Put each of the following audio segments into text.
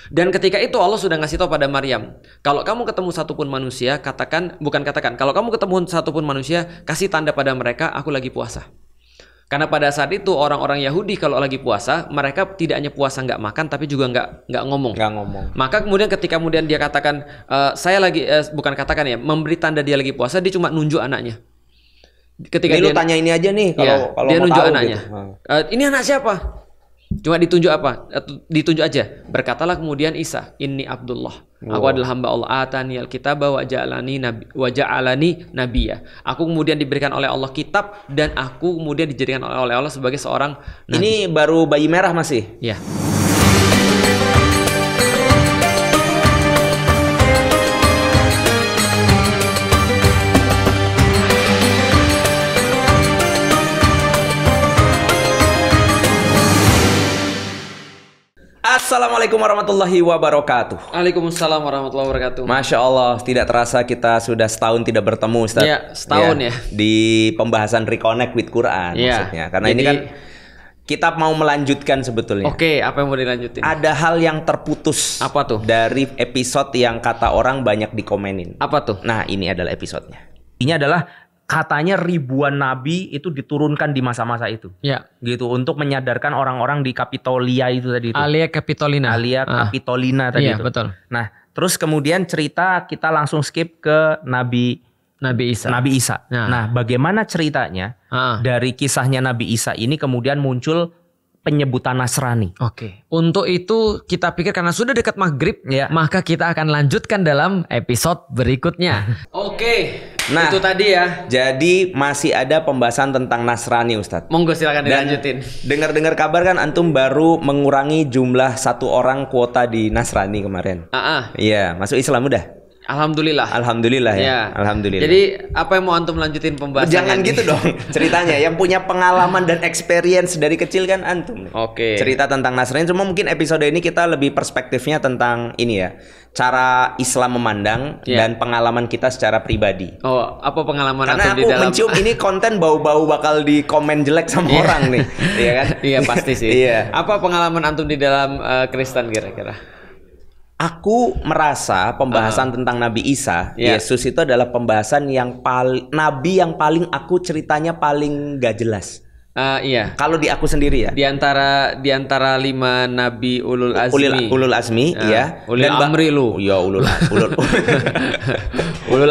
Dan ketika itu Allah sudah ngasih tahu pada Maryam, kalau kamu ketemu satupun manusia, kalau kamu ketemu satupun manusia, kasih tanda pada mereka, aku lagi puasa. Karena pada saat itu orang-orang Yahudi kalau lagi puasa, mereka tidak hanya puasa nggak makan, tapi juga nggak ngomong. Maka kemudian ketika dia katakan, memberi tanda dia lagi puasa, dia cuma nunjuk anaknya. Ketika lu tanya ini aja nih, kalau dia mau nunjuk tahu anaknya. Gitu. Ini anak siapa? Cuma ditunjuk ditunjuk aja. Berkatalah kemudian Isa, inni Abdullah. Aku adalah hamba Allah. Atani al-kitaba wa ja'alani nabiyya. Aku kemudian diberikan oleh Allah kitab dan aku kemudian dijadikan oleh Allah sebagai seorang nabi. Ini baru bayi merah masih? Ya. Assalamualaikum warahmatullahi wabarakatuh. Waalaikumsalam warahmatullahi wabarakatuh. Masya Allah, tidak terasa kita sudah setahun tidak bertemu, Ustaz. Iya, setahun ya. Di pembahasan Reconnect with Quran maksudnya. Karena ini kan kita mau melanjutkan sebetulnya. Oke, apa yang mau dilanjutin? Ada hal yang terputus. Apa tuh? Dari episode yang kata orang banyak dikomenin. Apa tuh? Nah, ini adalah episodenya. Ini adalah katanya ribuan nabi itu diturunkan di masa-masa itu. Ya. Gitu, untuk menyadarkan orang-orang di Kapitolia itu tadi itu. Alia Capitolina tadi itu. Betul. Nah, terus kemudian cerita kita langsung skip ke Nabi Isa. Nah, bagaimana ceritanya dari kisahnya Nabi Isa ini kemudian muncul penyebutan Nasrani. Oke. Untuk itu kita pikir karena sudah dekat maghrib, maka kita akan lanjutkan dalam episode berikutnya. Oke. Nah, itu tadi ya. Jadi masih ada pembahasan tentang Nasrani, Ustadz. Monggo silakan dilanjutin. Dengar-dengar kabar kan antum baru mengurangi jumlah 1 orang kuota di Nasrani kemarin. Iya, masuk Islam udah. Alhamdulillah ya. Alhamdulillah. Jadi apa yang mau antum lanjutin pembahasan? Jangan gitu dong ceritanya. Yang punya pengalaman dan experience dari kecil kan antum. Oke. Cerita tentang Nasrani. Cuma mungkin episode ini kita lebih perspektifnya tentang ini ya, cara Islam memandang dan pengalaman kita secara pribadi. Oh, apa pengalaman karena antum di dalam? Karena aku mencium ini konten bau-bau bakal di komen jelek sama orang nih, iya kan? Iya pasti sih. Iya. Apa pengalaman antum di dalam Kristen kira-kira? Aku merasa pembahasan tentang Nabi Isa, Yesus itu adalah pembahasan yang nabi yang paling aku ceritanya paling gak jelas. Iya. Kalau di aku sendiri ya. Di antara 5 nabi ulul azmi. Ulul azmi, iya. Ulul amri lu. Ya ulul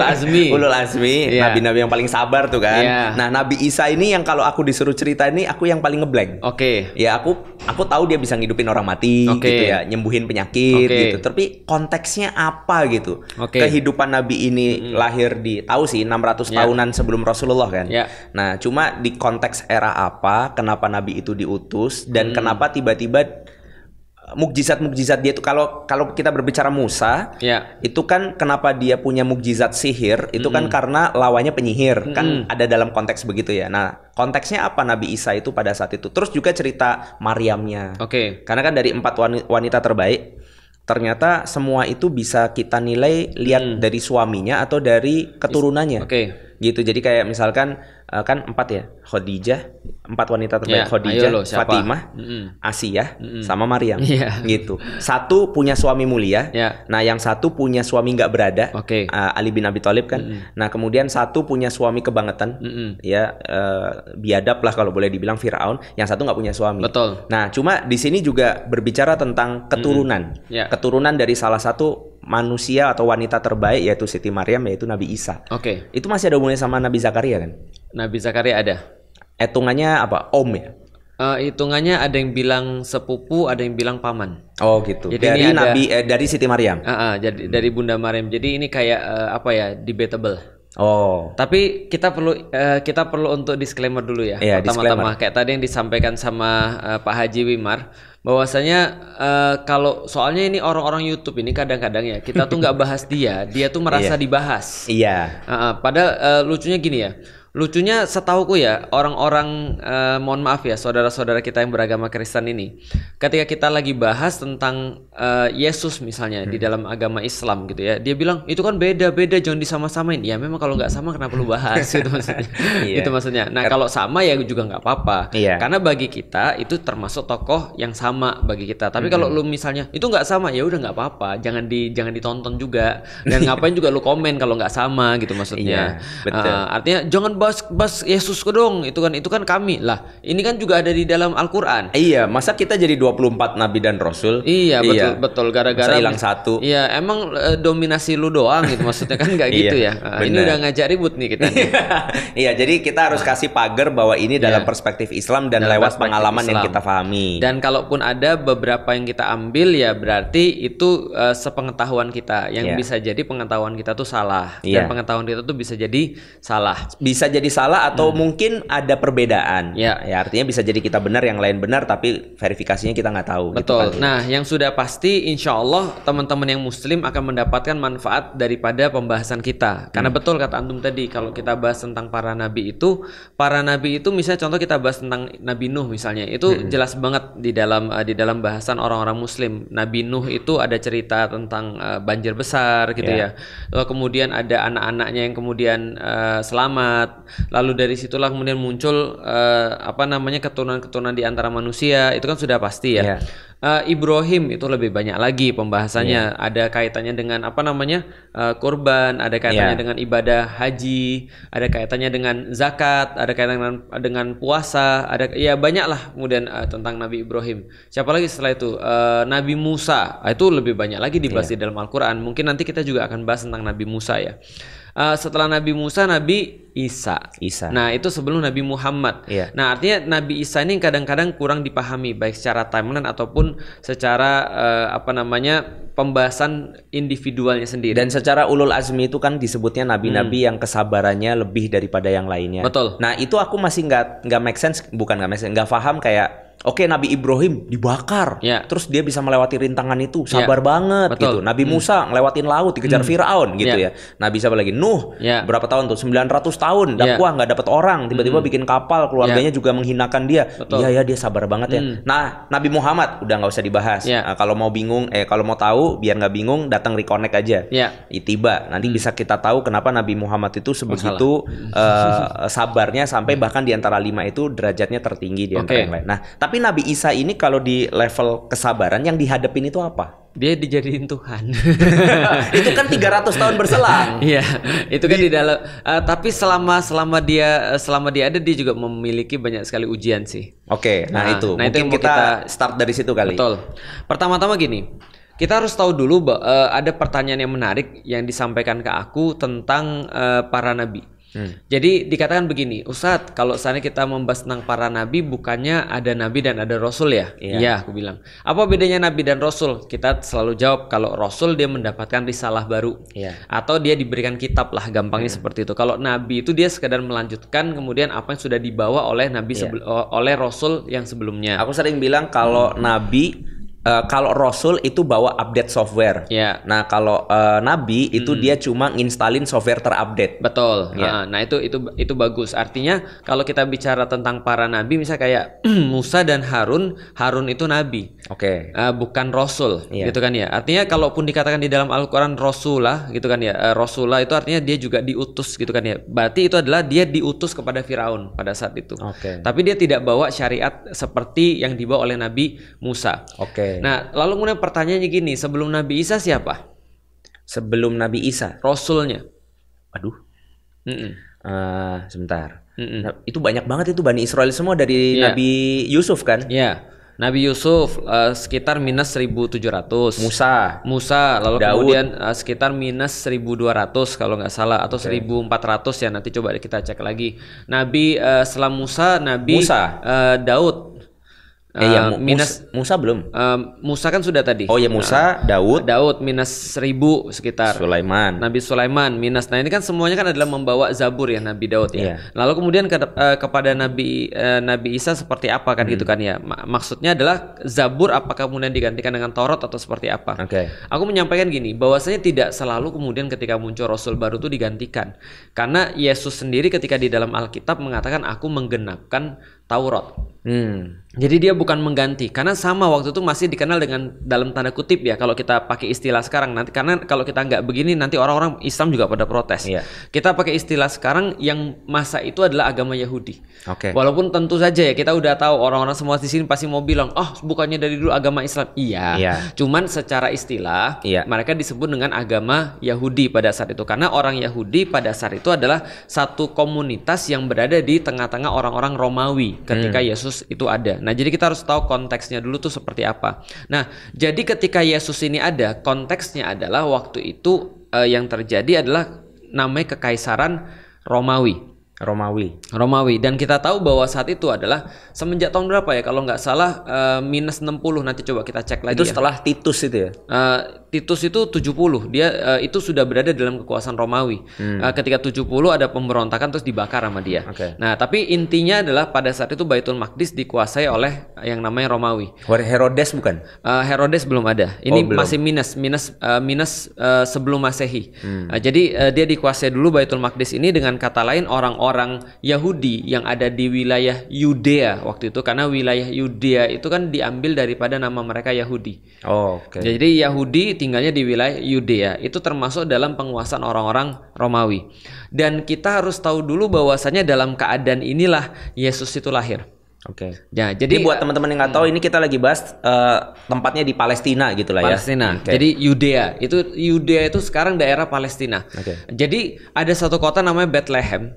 azmi. Ulul azmi, nabi-nabi yang paling sabar tuh kan. Nah, Nabi Isa ini yang kalau aku disuruh cerita ini aku yang paling ngeblank. Oke. Ya aku tahu dia bisa ngidupin orang mati gitu ya, nyembuhin penyakit gitu. Tapi konteksnya apa gitu? Kehidupan nabi ini lahir di tahu sih 600 tahunan sebelum Rasulullah kan. Nah, cuma di konteks era apa, kenapa nabi itu diutus dan kenapa tiba-tiba mukjizat-mukjizat dia itu kalau kita berbicara Musa, itu kan kenapa dia punya mukjizat sihir, itu kan karena lawannya penyihir, kan ada dalam konteks begitu ya. Nah, konteksnya apa Nabi Isa itu pada saat itu? Terus juga cerita Maryamnya. Karena kan dari 4 wanita terbaik, ternyata semua itu bisa kita nilai lihat dari suaminya atau dari keturunannya. Gitu. Jadi kayak misalkan kan 4 ya, Khadijah, 4 wanita terbaik, Khadijah, Fatimah, Asiyah, sama Maryam. Gitu. 1 punya suami mulia, nah yang 1 punya suami nggak berada, Ali bin Abi Thalib kan. Nah kemudian 1 punya suami kebangetan, biadab lah kalau boleh dibilang, Firaun. Yang 1 nggak punya suami. Betul. Nah cuma di sini juga berbicara tentang keturunan, keturunan dari salah satu manusia atau wanita terbaik yaitu Siti Maryam, yaitu Nabi Isa. Itu masih ada hubungannya sama Nabi Zakaria kan? Nabi Zakaria ada. Hitungannya apa? Om ya? Hitungannya ada yang bilang sepupu, ada yang bilang paman. Oh gitu. Jadi dari ini dari Siti Maryam. Jadi dari Bunda Maryam. Jadi ini kayak apa ya? Debatable. Oh. Tapi kita perlu untuk disclaimer dulu ya. Pertama-tama kayak tadi yang disampaikan sama Pak Haji Wimar, bahwasanya kalau soalnya ini orang-orang YouTube ini kadang-kadang ya kita tuh nggak bahas dia tuh merasa dibahas. Iya. Padahal lucunya gini ya. Lucunya setauku ya, orang-orang mohon maaf ya, saudara-saudara kita yang beragama Kristen ini, ketika kita lagi bahas tentang Yesus misalnya di dalam agama Islam gitu ya, dia bilang itu kan beda-beda, jangan disama-samain. Ya memang kalau nggak sama kenapa lu bahas gitu maksudnya. Itu maksudnya. Nah kalau sama ya juga nggak apa-apa. Karena bagi kita itu termasuk tokoh yang sama bagi kita. Tapi kalau lu misalnya itu nggak sama, ya udah nggak apa-apa, jangan ditonton juga. Dan ngapain juga lu komen kalau nggak sama gitu maksudnya. Betul. Artinya jangan bahas Yesus dong, itu kan kami lah. Ini kan juga ada di dalam Al-Qur'an. Iya, masa kita jadi 24 nabi dan rasul? Iya, betul gara-gara hilang satu. Iya, emang dominasi lu doang gitu maksudnya kan nggak gitu ya. Ini udah ngajak ribut nih kita. Iya, jadi kita harus kasih pagar bahwa ini dalam perspektif Islam dan lewat pengalaman Islam yang kita pahami. Dan kalaupun ada beberapa yang kita ambil ya berarti itu sepengetahuan kita. Yang bisa jadi pengetahuan kita tuh salah dan pengetahuan kita tuh bisa jadi salah. Bisa jadi salah atau mungkin ada perbedaan. Ya artinya bisa jadi kita benar, yang lain benar, tapi verifikasinya kita nggak tahu. Betul. Gitu kan. Nah, yang sudah pasti, insya Allah teman-teman yang Muslim akan mendapatkan manfaat daripada pembahasan kita. Karena betul kata antum tadi, kalau kita bahas tentang para nabi itu misalnya contoh kita bahas tentang Nabi Nuh misalnya, itu jelas banget di dalam bahasan orang-orang Muslim. Nabi Nuh itu ada cerita tentang banjir besar gitu ya. Lalu kemudian ada anak-anaknya yang kemudian selamat. Lalu dari situlah kemudian muncul keturunan-keturunan di antara manusia, itu kan sudah pasti ya. Ibrahim itu lebih banyak lagi pembahasannya, ada kaitannya dengan kurban, ada kaitannya dengan ibadah haji, ada kaitannya dengan zakat, ada kaitannya dengan puasa, ada banyak lah kemudian tentang Nabi Ibrahim. Siapa lagi setelah itu? Nabi Musa, itu lebih banyak lagi dibahas di dalam Al-Quran. Mungkin nanti kita juga akan bahas tentang Nabi Musa ya. Setelah Nabi Musa, Nabi Isa. Nah, itu sebelum Nabi Muhammad. Nah, artinya Nabi Isa ini kadang-kadang kurang dipahami baik secara timeline ataupun secara pembahasan individualnya sendiri. Dan secara ulul azmi itu kan disebutnya nabi-nabi yang kesabarannya lebih daripada yang lainnya. Betul. Nah, itu aku masih nggak make sense, nggak paham kayak oke, Nabi Ibrahim dibakar, terus dia bisa melewati rintangan itu, sabar banget gitu. Nabi Musa ngelewatin laut, dikejar Firaun gitu ya. Nabi siapa lagi? Nuh, berapa tahun tuh? 900 tahun, dakwah nggak dapat orang, tiba-tiba bikin kapal, keluarganya juga menghinakan dia. Iya, dia sabar banget ya. Nah, Nabi Muhammad udah nggak usah dibahas. Kalau mau bingung, kalau mau tahu biar nggak bingung, datang reconnect aja. Tiba, nanti bisa kita tahu kenapa Nabi Muhammad itu sebegitu sabarnya sampai bahkan di antara 5 itu derajatnya tertinggi di antara yang lain. Nah, tapi Nabi Isa ini kalau di level kesabaran yang dihadapin itu apa? Dia dijadiin Tuhan. Itu kan 300 tahun berselang. Iya, itu kan di dalam. Tapi selama dia ada, dia juga memiliki banyak sekali ujian sih. Oke, nah itu. Mungkin itu kita start dari situ kali. Betul. Pertama-tama gini, kita harus tahu dulu ada pertanyaan yang menarik yang disampaikan ke aku tentang para nabi. Jadi dikatakan begini, Ustadz, kalau seandainya kita membahas tentang para nabi, bukannya ada nabi dan ada rasul ya? Iya, aku bilang. Apa bedanya nabi dan rasul? Kita selalu jawab, kalau rasul dia mendapatkan risalah baru, atau dia diberikan kitab lah, gampangnya seperti itu. Kalau nabi itu dia sekedar melanjutkan kemudian apa yang sudah dibawa oleh nabi oleh rasul yang sebelumnya. Aku sering bilang kalau nabi, kalau Rasul itu bawa update software. Nah, kalau Nabi itu dia cuma nginstalin software terupdate. Betul. Nah, itu bagus. Artinya kalau kita bicara tentang para nabi, misalnya kayak Musa dan Harun itu nabi. Bukan Rasul, gitu kan ya. Artinya kalaupun dikatakan di dalam Al-Qur'an Rasulah, gitu kan ya. Rasulah itu artinya dia juga diutus, gitu kan ya. Berarti itu adalah dia diutus kepada Firaun pada saat itu. Tapi dia tidak bawa syariat seperti yang dibawa oleh Nabi Musa. Nah, lalu kemudian pertanyaannya gini, sebelum Nabi Isa siapa? Sebelum Nabi Isa? Rasulnya. Aduh. Sebentar. Nah, itu banyak banget itu Bani Israel semua dari Nabi Yusuf kan? Nabi Yusuf sekitar minus 1700. Musa lalu Daud. Kemudian sekitar minus 1200 kalau nggak salah, atau 1400 ya, nanti coba kita cek lagi. Nabi setelah Musa, Daud. Musa belum. Musa kan sudah tadi. Oh ya, Musa, Daud minus 1000 sekitar. Nabi Sulaiman minus. Nah ini kan semuanya kan adalah membawa Zabur ya Nabi Daud ya. Lalu kemudian kepada Nabi Isa seperti apa kan gitu kan ya. Maksudnya adalah Zabur apakah kemudian digantikan dengan Taurat atau seperti apa? Aku menyampaikan gini, bahwasanya tidak selalu kemudian ketika muncul Rasul baru itu digantikan. Karena Yesus sendiri ketika di dalam Alkitab mengatakan aku menggenapkan Taurat. Jadi dia bukan mengganti, karena sama waktu itu masih dikenal dengan dalam tanda kutip ya kalau kita pakai istilah sekarang nanti, karena kalau kita nggak begini nanti orang-orang Islam juga pada protes. Kita pakai istilah sekarang yang masa itu adalah agama Yahudi. Walaupun tentu saja ya kita udah tahu orang-orang semua di sini pasti mau bilang, oh bukannya dari dulu agama Islam. Cuman secara istilah mereka disebut dengan agama Yahudi pada saat itu, karena orang Yahudi pada saat itu adalah satu komunitas yang berada di tengah-tengah orang-orang Romawi ketika Yesus itu ada. Nah, jadi kita harus tahu konteksnya dulu tuh seperti apa. Nah, jadi ketika Yesus ini ada, konteksnya adalah waktu itu yang terjadi adalah namanya kekaisaran Romawi. Dan kita tahu bahwa saat itu adalah semenjak tahun berapa ya kalau nggak salah minus 60, nanti coba kita cek lagi. Itu setelah Titus itu ya? Titus itu 70, dia itu sudah berada dalam kekuasaan Romawi. Ketika 70 ada pemberontakan terus dibakar sama dia. Nah, tapi intinya adalah pada saat itu Baitul Maqdis dikuasai oleh yang namanya Romawi. Herodes bukan? Herodes belum ada. Ini masih minus sebelum Masehi. Jadi dia dikuasai dulu Baitul Maqdis ini, dengan kata lain orang Yahudi yang ada di wilayah Yudea waktu itu, karena wilayah Yudea itu kan diambil daripada nama mereka Yahudi. Jadi Yahudi tinggalnya di wilayah Yudea, itu termasuk dalam penguasaan orang-orang Romawi. Dan kita harus tahu dulu bahwasanya dalam keadaan inilah Yesus itu lahir. Ya, jadi buat teman-teman yang nggak tahu, ini kita lagi bahas tempatnya di Palestina gitu lah ya. Jadi Yudea itu sekarang daerah Palestina. Jadi ada satu kota namanya Bethlehem.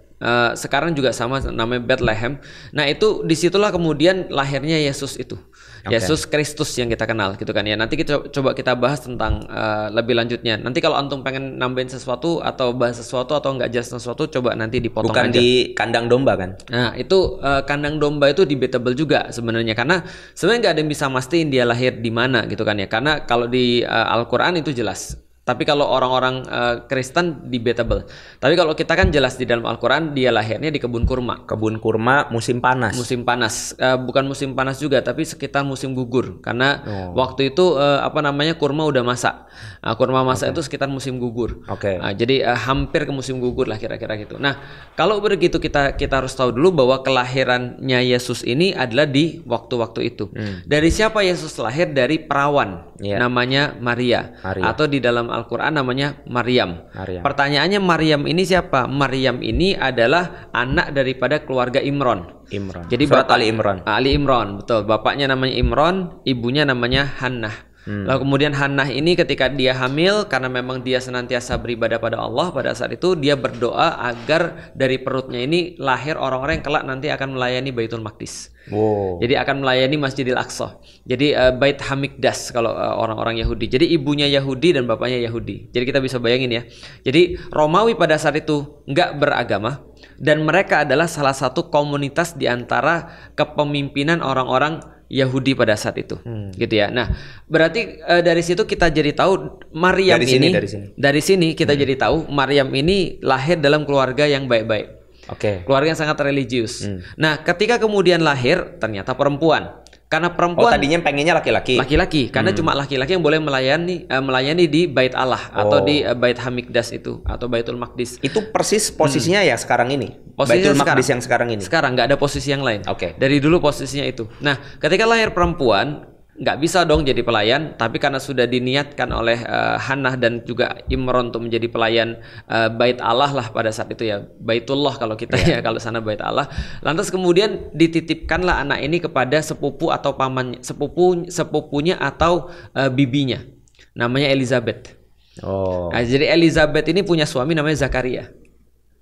Sekarang juga sama namanya Bethlehem. Nah itu disitulah kemudian lahirnya Yesus itu. Yesus Kristus yang kita kenal gitu kan ya. Nanti kita coba kita bahas tentang lebih lanjutnya. Nanti kalau antum pengen nambahin sesuatu atau bahas sesuatu atau nggak jelas sesuatu, coba nanti dipotong. Bukan aja. Di kandang domba kan? Nah itu kandang domba itu debatable juga sebenarnya, karena sebenarnya nggak ada yang bisa mastiin dia lahir di mana gitu kan ya. Karena kalau di Al-Quran itu jelas. Tapi kalau orang-orang Kristen debatable. Tapi kalau kita kan jelas di dalam Al-Quran dia lahirnya di kebun kurma. Kebun kurma musim panas. Bukan musim panas juga, tapi sekitar musim gugur. Karena waktu itu kurma udah masak. Kurma masak itu sekitar musim gugur. Jadi hampir ke musim gugur lah kira-kira gitu. Nah kalau begitu kita harus tahu dulu bahwa kelahirannya Yesus ini adalah di waktu-waktu itu. Dari siapa Yesus lahir? Dari perawan namanya Maria. Atau di dalam Al-Quran namanya Maryam. Pertanyaannya, Maryam ini siapa? Maryam ini adalah anak daripada keluarga Imron. Jadi Surat Ali Imran. Ali Imran, betul. Bapaknya namanya Imron, ibunya namanya Hannah. Lalu kemudian Hannah ini ketika dia hamil, karena memang dia senantiasa beribadah pada Allah, pada saat itu dia berdoa agar dari perutnya ini lahir orang-orang yang kelak nanti akan melayani Baitul Maqdis. Jadi akan melayani Masjidil Aqsa. Jadi Bait Hamikdas kalau orang-orang Yahudi. Jadi ibunya Yahudi dan bapaknya Yahudi. Jadi kita bisa bayangin ya. Jadi Romawi pada saat itu nggak beragama, dan mereka adalah salah satu komunitas di antara kepemimpinan orang-orang Yahudi pada saat itu, gitu ya. Nah, berarti dari situ kita jadi tahu Maryam dari sini kita jadi tahu Maryam ini lahir dalam keluarga yang baik-baik. Keluarga yang sangat religius. Nah, ketika kemudian lahir ternyata perempuan. Karena perempuan tadinya pengennya laki-laki. Karena cuma laki-laki yang boleh melayani di Bait Allah atau di Bait Hamikdas itu atau Baitul Maqdis. Itu persis posisinya ya sekarang ini. Baitul Maqdis yang sekarang ini. Sekarang nggak ada posisi yang lain. Dari dulu posisinya itu. Nah, ketika lahir perempuan nggak bisa dong jadi pelayan, tapi karena sudah diniatkan oleh Hannah dan juga Imron untuk menjadi pelayan Bait Allah lah pada saat itu ya, Baitullah kalau kita ya, kalau sana Bait Allah. Lantas kemudian dititipkanlah anak ini kepada sepupu atau paman sepupunya atau bibinya, namanya Elizabeth. Nah, jadi Elizabeth ini punya suami namanya Zakaria.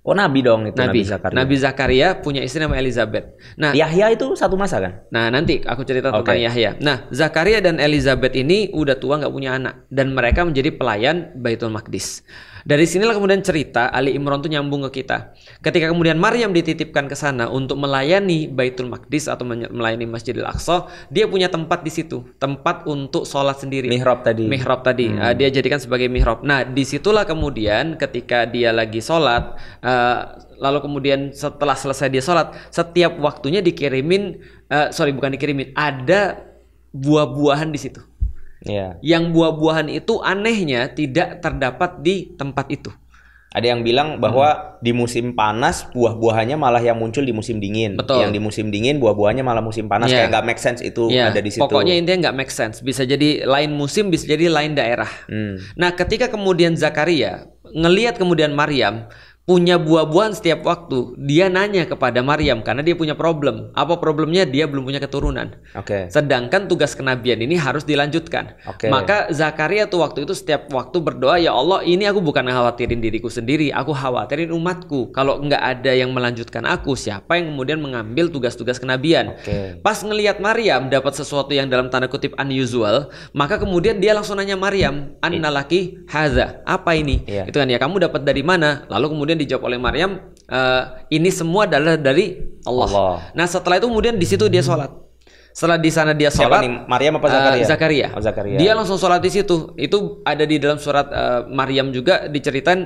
Oh nabi dong itu Nabi Zakaria. Nabi Zakaria punya istri nama Elizabeth. Nah, Yahya itu satu masa kan? Nah, nanti aku cerita tentang Yahya. Nah, Zakaria dan Elizabeth ini udah tua nggak punya anak dan mereka menjadi pelayan Baitul Maqdis. Dari sinilah kemudian cerita Ali Imran tuh nyambung ke kita. Ketika kemudian Maryam dititipkan ke sana untuk melayani Baitul Maqdis atau melayani Masjidil Aqsa, dia punya tempat di situ, tempat untuk sholat sendiri. Mihrab tadi. Dia jadikan sebagai mihrab. Nah, disitulah kemudian ketika dia lagi sholat, lalu kemudian setelah selesai dia sholat, setiap waktunya ada buah-buahan di situ. Yeah. Yang buah-buahan itu anehnya tidak terdapat di tempat itu. Ada yang bilang bahwa di musim panas buah-buahannya malah yang muncul di musim dingin. Betul. Yang di musim dingin buah-buahannya malah musim panas. Kayak nggak make sense itu ada di situ. Pokoknya intinya nggak make sense. Bisa jadi lain musim, bisa jadi lain daerah. Nah, ketika kemudian Zakaria ngelihat kemudian Maryam punya buah-buahan setiap waktu, dia nanya kepada Maryam karena dia punya problem. Apa problemnya? Dia belum punya keturunan. Sedangkan tugas kenabian ini harus dilanjutkan. Maka Zakaria tuh waktu itu setiap waktu berdoa, ya Allah, ini aku bukan khawatirin diriku sendiri, aku khawatirin umatku. Kalau nggak ada yang melanjutkan aku, siapa yang kemudian mengambil tugas-tugas kenabian? Pas ngelihat Maryam dapat sesuatu yang dalam tanda kutip unusual, maka kemudian dia langsung nanya Maryam, annalaki haza, apa ini? Itu kan ya, kamu dapat dari mana? Lalu kemudian dijawab oleh Maryam, ini semua adalah dari Allah. Nah, setelah itu kemudian di situ dia sholat. Setelah di sana dia sholat. Maryam apa Zakaria? Zakaria. Zakaria. Dia langsung sholat di situ. Itu ada di dalam surat Maryam juga diceritain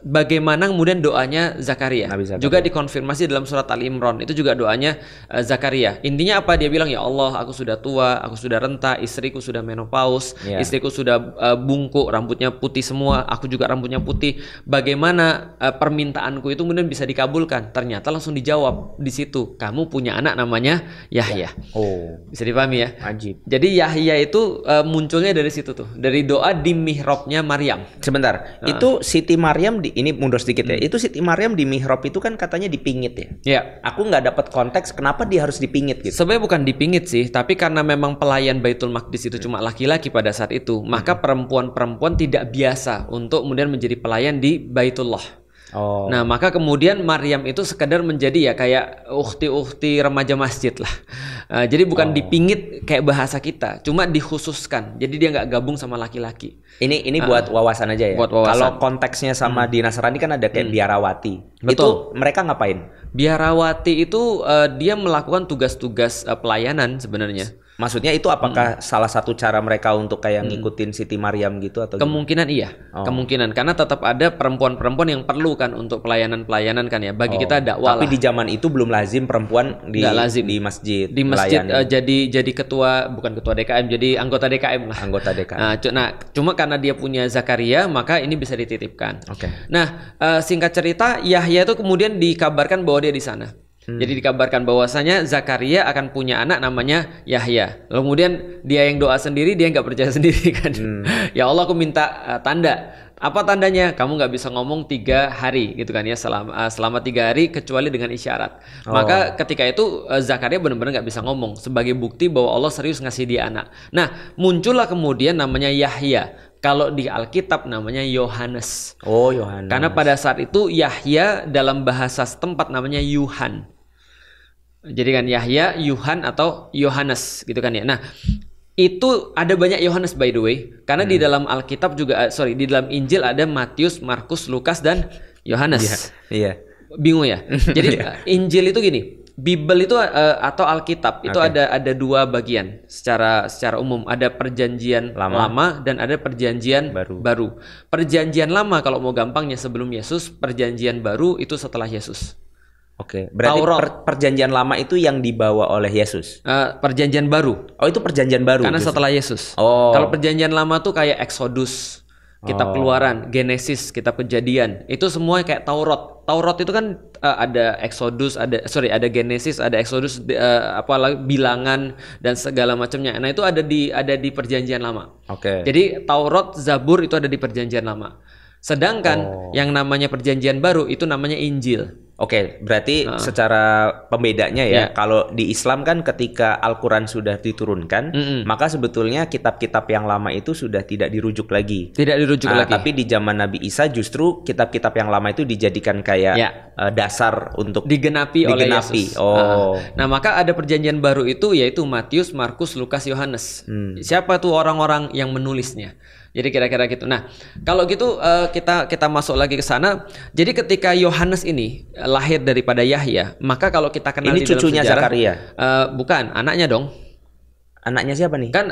bagaimana kemudian doanya Zakaria. Juga dikonfirmasi dalam surat Ali Imran. Itu juga doanya Zakaria. Intinya apa? Dia bilang, ya Allah, aku sudah tua, aku sudah renta, istriku sudah menopause, istriku sudah bungkuk, rambutnya putih semua, aku juga rambutnya putih. Bagaimana permintaanku itu kemudian bisa dikabulkan? Ternyata langsung dijawab di situ. Kamu punya anak namanya Yahya. Bisa dipahami ya? Ajib. Jadi Yahya itu munculnya dari situ tuh, dari doa di mihrabnya Maryam. Sebentar, itu Siti Maryam ini mundur sedikit ya. Itu Siti Maryam di mihrab itu kan katanya dipingit ya? Iya. Aku nggak dapat konteks kenapa dia harus dipingit gitu. Sebenarnya bukan dipingit sih, tapi karena memang pelayan Baitul Maqdis itu cuma laki-laki pada saat itu, maka perempuan-perempuan tidak biasa untuk kemudian menjadi pelayan di Baitullah. Nah, maka kemudian Maryam itu sekedar menjadi ya kayak ukhti-ukhti remaja masjid lah. Jadi bukan dipingit kayak bahasa kita, cuma dikhususkan. Jadi dia nggak gabung sama laki-laki. Ini buat wawasan aja ya. Kalau konteksnya sama di Nasrani kan ada kayak biarawati. Betul. Itu mereka ngapain? Biarawati itu dia melakukan tugas-tugas pelayanan sebenarnya. Maksudnya itu apakah salah satu cara mereka untuk kayak ngikutin Siti Maryam gitu atau kemungkinan iya, kemungkinan karena tetap ada perempuan-perempuan yang perlu kan untuk pelayanan-pelayanan kan ya. Bagi kita dakwah. Tapi di zaman itu belum lazim perempuan di masjid. Di masjid jadi ketua, bukan ketua DKM, jadi anggota DKM lah. Anggota DKM. Nah, cuma karena dia punya Zakaria, maka ini bisa dititipkan. Nah, singkat cerita, Yahya itu kemudian dikabarkan bahwa dia di sana. Jadi dikabarkan bahwasanya Zakaria akan punya anak namanya Yahya. Lalu kemudian dia yang doa sendiri, dia nggak percaya sendiri kan. Ya Allah, aku minta tanda. Apa tandanya? Kamu nggak bisa ngomong 3 hari gitu kan ya, selama 3 hari kecuali dengan isyarat. Maka ketika itu Zakaria benar-benar nggak bisa ngomong sebagai bukti bahwa Allah serius ngasih dia anak. Nah, muncullah kemudian namanya Yahya. Kalau di Alkitab namanya Yohanes. Yohanes. Karena pada saat itu Yahya dalam bahasa setempat namanya Yuhan. Jadi kan Yahya, Yuhan atau Yohanes gitu kan ya. Nah, itu ada banyak Yohanes by the way, karena di dalam Alkitab juga di dalam Injil ada Matius, Markus, Lukas dan Yohanes. Iya. Bingung ya? Jadi Injil itu gini, Bible itu atau Alkitab itu ada 2 bagian secara umum. Ada perjanjian lama dan ada perjanjian baru. Perjanjian lama kalau mau gampangnya sebelum Yesus, perjanjian baru itu setelah Yesus. Berarti perjanjian lama itu yang dibawa oleh Yesus. Perjanjian baru. Itu perjanjian baru. Karena setelah Yesus. Kalau perjanjian lama tuh kayak Exodus, kitab Keluaran, Genesis, kitab Kejadian. Itu semua kayak Taurat. Taurat itu kan ada Exodus, ada Genesis, ada Exodus, bilangan dan segala macamnya. Nah, itu ada di perjanjian lama. Jadi Taurat, Zabur itu ada di perjanjian lama. Sedangkan yang namanya perjanjian baru itu namanya Injil. Oke, berarti secara pembedanya ya, kalau di Islam kan ketika Al-Quran sudah diturunkan, maka sebetulnya kitab-kitab yang lama itu sudah tidak dirujuk lagi. Tidak dirujuk lagi. Tapi di zaman Nabi Isa justru kitab-kitab yang lama itu dijadikan kayak dasar untuk digenapi oleh Yesus. Nah, maka ada perjanjian baru itu yaitu Matius, Markus, Lukas, Yohanes. Siapa tuh orang-orang yang menulisnya? Jadi kira-kira gitu. Nah, kalau gitu kita masuk lagi ke sana. Jadi ketika Yohanes ini lahir daripada Yahya, maka kalau kita kenal ini di dalam cucunya sejarah, Zakaria. Bukan, anaknya dong. Anaknya siapa nih? Kan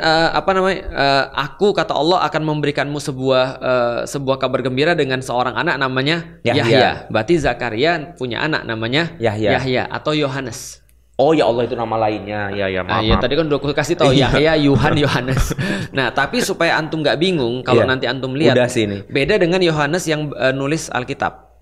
aku kata Allah akan memberikanmu sebuah kabar gembira dengan seorang anak namanya Yahya. Berarti Zakaria punya anak namanya Yahya atau Yohanes. Oh ya Allah, itu nama lainnya. Maaf. Ya tadi kan udah aku kasih tahu Yahya, Yohanes. Nah, tapi supaya antum nggak bingung kalau nanti antum lihat. Udah sini. Beda dengan Yohanes yang nulis Alkitab.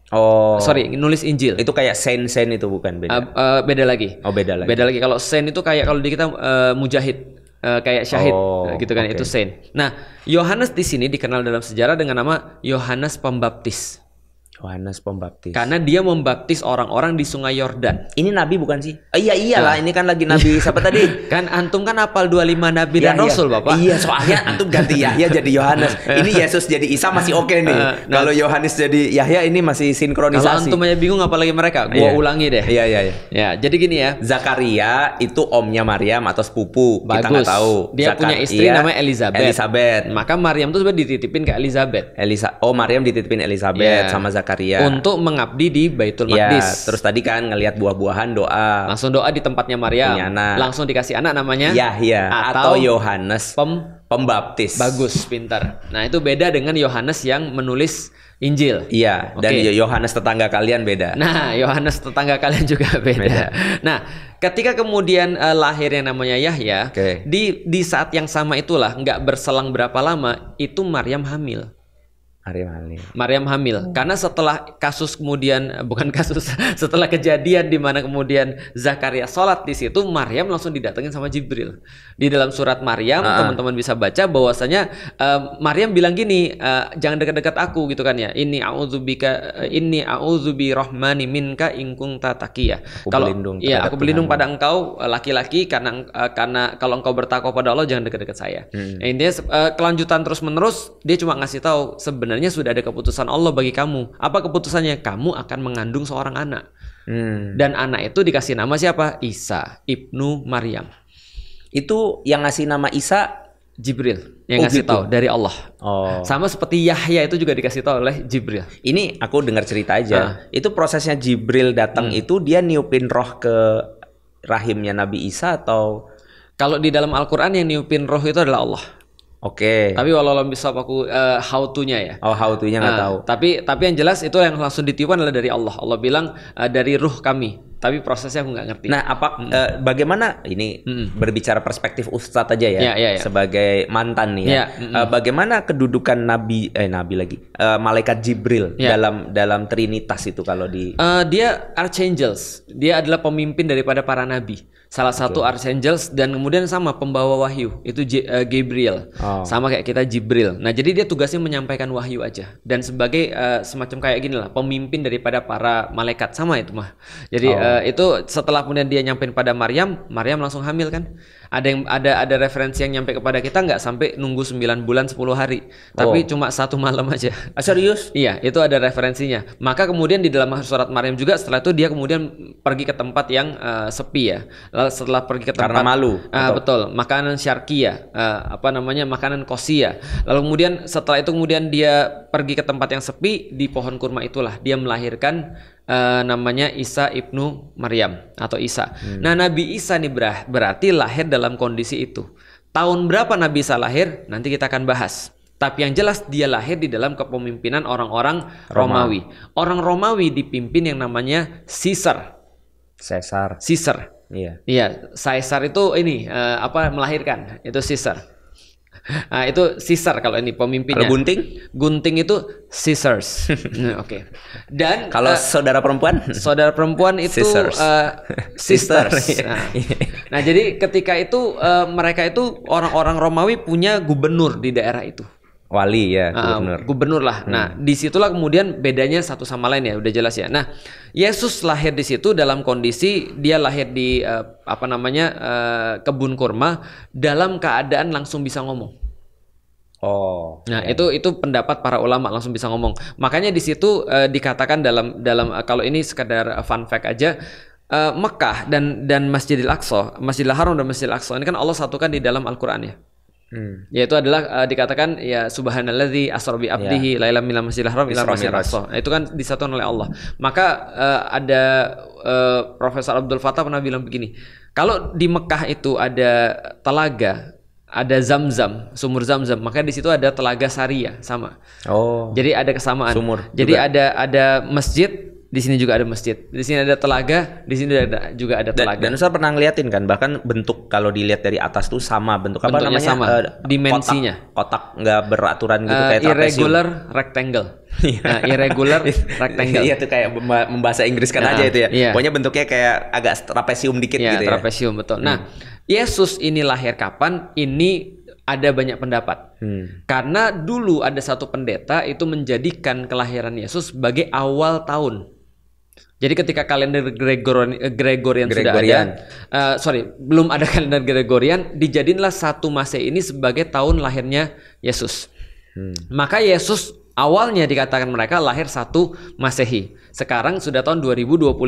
Nulis Injil. Itu kayak saint itu bukan beda. Beda lagi. Beda lagi. Beda lagi. Kalau saint itu kayak kalau di kita mujahid. Kayak syahid gitu kan, itu saint. Nah, Yohanes di sini dikenal dalam sejarah dengan nama Yohanes Pembaptis. Yohanes Pembaptis. Karena dia membaptis orang-orang di Sungai Yordan. Ini nabi bukan sih? Iyalah, ini kan lagi nabi siapa tadi? Kan antum kan hafal 25 nabi dan rasul, Bapak. Iya, soalnya antum ganti Yahya jadi Yohanes. Ini Yesus jadi Isa masih oke nih. Kalau Yohanes jadi Yahya ini masih sinkronisasi. Kalau antum aja bingung apalagi mereka, gua ulangi deh. Iya. Ya, jadi gini ya. Zakaria itu omnya Maryam atau sepupu. Bagus. Kita nggak tahu. Dia punya istri namanya Elizabeth. Maka Maryam tuh sebenarnya dititipin ke Elizabeth. Maryam dititipin Elizabeth sama Zakaria. Untuk mengabdi di Baitul Maqdis. Terus tadi kan ngelihat buah-buahan doa. Langsung doa di tempatnya Maryam. Langsung dikasih anak namanya Yahya atau Yohanes Pembaptis. Bagus, pintar. Nah, itu beda dengan Yohanes yang menulis Injil. Iya, dan Yohanes tetangga kalian beda. Nah, Yohanes tetangga kalian juga beda. Nah, ketika kemudian lahir yang namanya Yahya, di saat yang sama itulah, nggak berselang berapa lama, itu Maryam hamil. Maryam hamil. Karena setelah setelah kejadian di mana kemudian Zakaria sholat di situ, Maryam langsung didatengin sama Jibril. Di dalam surat Maryam, teman-teman bisa baca bahwasanya Maryam bilang gini, jangan dekat-dekat aku gitu kan ya. Inni a'udzubi rahmani minka in kunta taqiyya. Aku berlindung pada engkau laki-laki karena kalau engkau bertakwa pada Allah jangan dekat-dekat saya. Intinya kelanjutan terus-menerus dia cuma ngasih tahu sebenarnya sudah ada keputusan Allah bagi kamu. Apa keputusannya? Kamu akan mengandung seorang anak. Dan anak itu dikasih nama siapa? Isa ibnu Maryam. Itu yang ngasih nama Isa Jibril yang ngasih tahu dari Allah. Sama seperti Yahya itu juga dikasih tahu oleh Jibril. Ini aku dengar cerita aja. Itu prosesnya Jibril datang itu dia niupin roh ke rahimnya Nabi Isa atau? Kalau di dalam Al-Quran yang niupin roh itu adalah Allah. Tapi walau bisa aku how to-nya ya. How to-nya nggak tahu. Tapi yang jelas itu yang langsung ditiupkan adalah dari Allah. Allah bilang dari ruh kami. Tapi prosesnya aku nggak ngerti. Nah, bagaimana ini berbicara perspektif Ustadz aja ya, sebagai mantan nih ya. Bagaimana kedudukan malaikat Jibril dalam Trinitas itu kalau di? Dia archangels. Dia adalah pemimpin daripada para nabi. Salah satu archangels dan kemudian sama pembawa wahyu itu Gabriel. Sama kayak kita Jibril. Nah, jadi dia tugasnya menyampaikan wahyu aja dan sebagai semacam kayak gini lah, pemimpin daripada para malaikat sama itu mah. Jadi itu setelah kemudian dia nyampein pada Maryam langsung hamil kan. Ada referensi yang nyampe kepada kita nggak sampai nunggu 9 bulan 10 hari, tapi cuma 1 malam aja. Serius? Iya, itu ada referensinya. Maka kemudian di dalam surat Maryam juga setelah itu dia kemudian pergi ke tempat yang sepi ya. Lalu setelah pergi ke tempat karena malu. Betul, makanan syarqiyah, makanan kosia. Lalu kemudian setelah itu kemudian dia pergi ke tempat yang sepi, di pohon kurma itulah dia melahirkan namanya Isa ibnu Maryam atau Isa. Nah, Nabi Isa nih berarti lahir dalam kondisi itu. Tahun berapa Nabi Isa lahir? Nanti kita akan bahas. Tapi yang jelas dia lahir di dalam kepemimpinan orang-orang Romawi. Orang Romawi dipimpin yang namanya Caesar. Iya, Caesar itu ini melahirkan, itu Caesar. Nah, itu Caesar kalau ini pemimpinnya. Kalau Gunting itu Caesars. Oke. Dan kalau saudara perempuan? Saudara perempuan itu sisters. Nah, jadi ketika itu mereka itu orang-orang Romawi punya gubernur di daerah itu. Wali ya, gubernur. Gubernur lah. Nah, disitulah kemudian bedanya satu sama lain ya, udah jelas ya. Nah, Yesus lahir di situ dalam kondisi dia lahir di kebun kurma dalam keadaan langsung bisa ngomong. Oh. Nah, itu pendapat para ulama langsung bisa ngomong. Makanya di situ dikatakan dalam kalau ini sekadar fun fact aja, Mekah dan Masjidil Aqsa, Masjidil Haram dan Masjidil Aqsa ini kan Allah satukan di dalam Al-Qur'an ya. Yaitu adalah dikatakan ya subhanalladzi asra bi abdihi lailan minal masjidil haram ila masjidil aqsa. Itu kan disatukan oleh Allah. Maka ada Profesor Abdul Fattah pernah bilang begini, kalau di Mekah itu ada telaga, ada Zamzam, sumur Zamzam, maka di situ ada telaga Saria sama. Oh. Jadi ada kesamaan. Sumur. Jadi ada masjid, di sini juga ada masjid. Di sini ada telaga, di sini juga ada telaga. Dan Ustaz pernah ngeliatin kan, bahkan bentuk kalau dilihat dari atas tuh sama bentuk apa bentuknya namanya? Sama. Dimensinya. Kotak nggak beraturan gitu kayak trapesium. Irregular rectangle. Nah, irregular rectangle. Iya tuh kayak membahasa Inggris kan aja itu ya. Iya. Pokoknya bentuknya kayak agak trapesium dikit gitu ya. Trapesium betul. Nah, Yesus ini lahir kapan? Ini ada banyak pendapat. Karena dulu ada satu pendeta itu menjadikan kelahiran Yesus sebagai awal tahun. Jadi ketika kalender Gregorian sudah ada, belum ada kalender Gregorian, dijadiinlah 1 Masehi ini sebagai tahun lahirnya Yesus. Maka Yesus awalnya dikatakan mereka lahir 1 Masehi. Sekarang sudah tahun 2025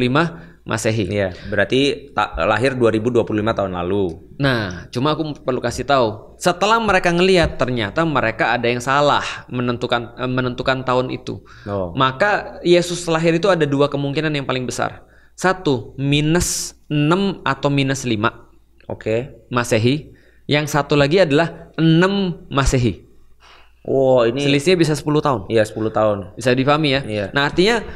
Masehi. Iya, berarti lahir 2025 tahun lalu. Nah, cuma aku perlu kasih tahu, setelah mereka ngelihat ternyata mereka ada yang salah menentukan tahun itu. Maka Yesus lahir itu ada 2 kemungkinan yang paling besar. 1, -6 atau -5. Masehi. Yang satu lagi adalah 6 Masehi. Oh, ini selisihnya bisa 10 tahun. Iya, 10 tahun. Bisa dipahami ya? Iya. Nah, artinya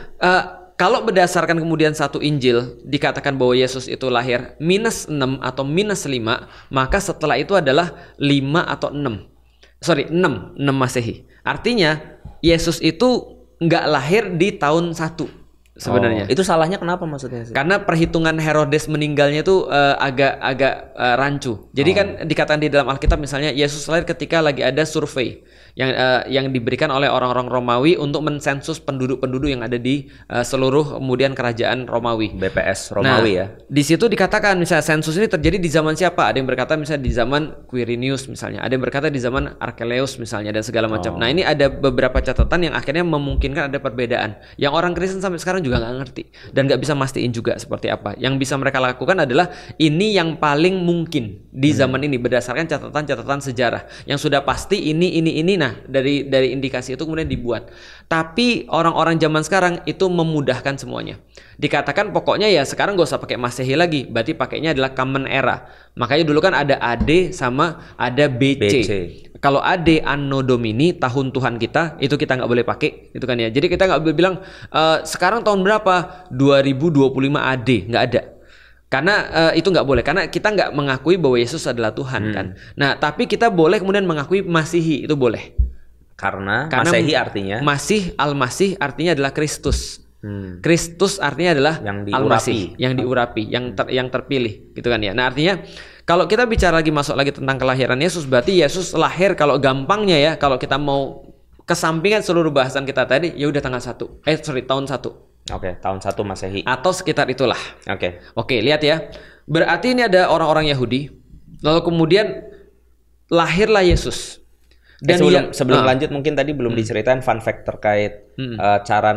kalau berdasarkan kemudian satu Injil dikatakan bahwa Yesus itu lahir -6 atau -5, maka setelah itu adalah 5 atau 6. 6 Masehi. Artinya Yesus itu nggak lahir di tahun 1 sebenarnya. Itu salahnya kenapa maksudnya? Karena perhitungan Herodes meninggalnya itu agak rancu. Jadi kan dikatakan di dalam Alkitab misalnya Yesus lahir ketika lagi ada survei yang diberikan oleh orang-orang Romawi untuk mensensus penduduk-penduduk yang ada di seluruh kemudian kerajaan Romawi. BPS Romawi ya. Di situ dikatakan misalnya sensus ini terjadi di zaman siapa? Ada yang berkata misalnya di zaman Quirinius misalnya, ada yang berkata di zaman Archelaus misalnya dan segala macam. Nah, ini ada beberapa catatan yang akhirnya memungkinkan ada perbedaan. Yang orang Kristen sampai sekarang juga nggak ngerti dan nggak bisa mastiin juga seperti apa. Yang bisa mereka lakukan adalah ini yang paling mungkin di zaman ini berdasarkan catatan-catatan sejarah yang sudah pasti ini. Nah, dari indikasi itu kemudian dibuat. Tapi orang-orang zaman sekarang itu memudahkan semuanya. Dikatakan pokoknya ya sekarang gak usah pakai Masehi lagi, berarti pakainya adalah Common Era. Makanya dulu kan ada AD sama ada BC. Kalau AD Anno Domini, tahun Tuhan kita, itu kita nggak boleh pakai, itu kan ya. Jadi kita nggak boleh bilang sekarang tahun berapa? 2025 AD, nggak ada. Karena itu nggak boleh, karena kita nggak mengakui bahwa Yesus adalah Tuhan kan. Nah, tapi kita boleh kemudian mengakui Masihi, itu boleh. Karena Masehi artinya Masih, Al-Masih artinya adalah Kristus. Kristus artinya adalah Al-Masih, yang diurapi, yang terpilih, gitu kan ya. Nah, artinya kalau kita bicara masuk lagi tentang kelahiran Yesus, berarti Yesus lahir kalau gampangnya ya, kalau kita mau kesampingan seluruh bahasan kita tadi, ya udah tahun 1. Tahun 1 Masehi. Atau sekitar itulah. Oke, lihat ya. Berarti ini ada orang-orang Yahudi. Lalu kemudian lahirlah Yesus. Dan sebelum lanjut mungkin tadi belum diceritain fun fact terkait cara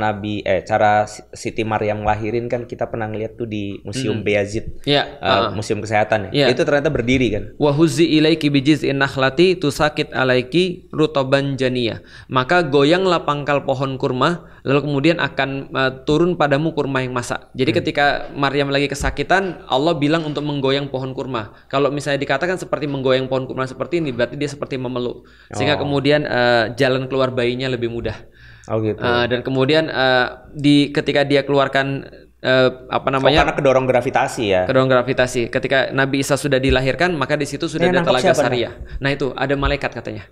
cara Siti Maryam ngelahirin kan kita pernah ngeliat tuh di Museum Bayazid. Museum Kesehatan ya. Itu ternyata berdiri kan. Wa huzzi ilaiki bijiz'in nakhlati tusakit alaiki rutoban janiyah. Maka goyanglah pangkal pohon kurma lalu kemudian akan turun padamu kurma yang masak. Jadi ketika Maryam lagi kesakitan, Allah bilang untuk menggoyang pohon kurma. Kalau misalnya dikatakan seperti menggoyang pohon kurma seperti ini, berarti dia seperti memeluk. Sehingga kemudian jalan keluar bayinya lebih mudah. Dan kemudian ketika dia keluarkan karena kedorong gravitasi ya. Kedorong gravitasi. Ketika Nabi Isa sudah dilahirkan, maka di situ sudah ada telaga Saria. Nah, itu ada malaikat katanya.